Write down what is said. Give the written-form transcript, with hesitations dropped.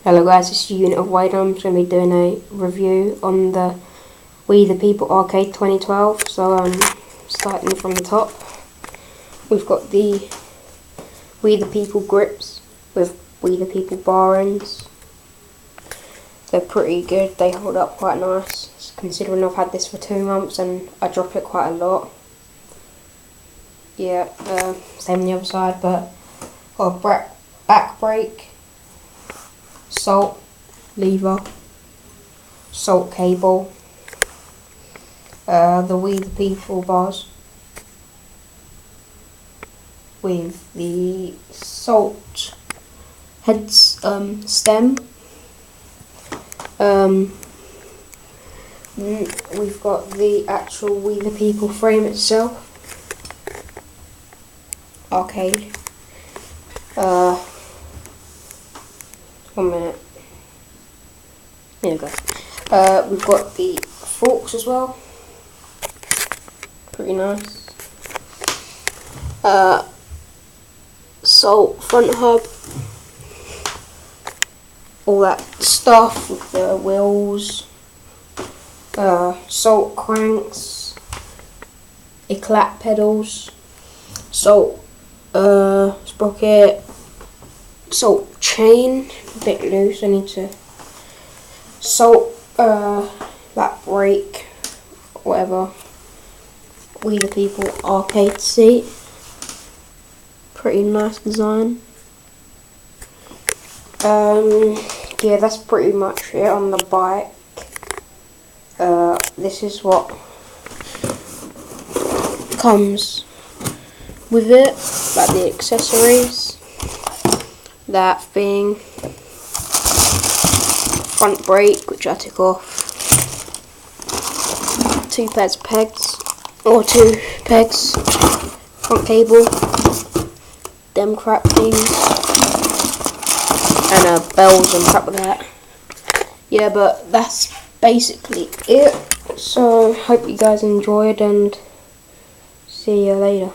Hello guys, this is Unit of Wade. I'm just going to be doing a review on the We the People Arcade 2012. So starting from the top, we've got the We the People grips with We the People bar ends. They're pretty good, they hold up quite nice, considering I've had this for 2 months and I drop it quite a lot. Yeah, same on the other side, but got a back brake, salt lever, salt cable, the We the People bars with the salt heads stem. We've got the actual We the People frame itself. Arcade. 1 minute. Here we go. We've got the forks as well. Pretty nice. Salt front hub. All that stuff with the wheels. Salt cranks. Eclat pedals. Salt sprocket. Salt chain, a bit loose, I need to salt that brake, whatever. We the People arcade seat, pretty nice design. Yeah, that's pretty much it on the bike. This is what comes with it, like the accessories. That being front brake, which I took off, 2 pairs of pegs, or 2 pegs, front cable, them crap things, and bells on top of that. Yeah, but that's basically it. So hope you guys enjoyed and see you later.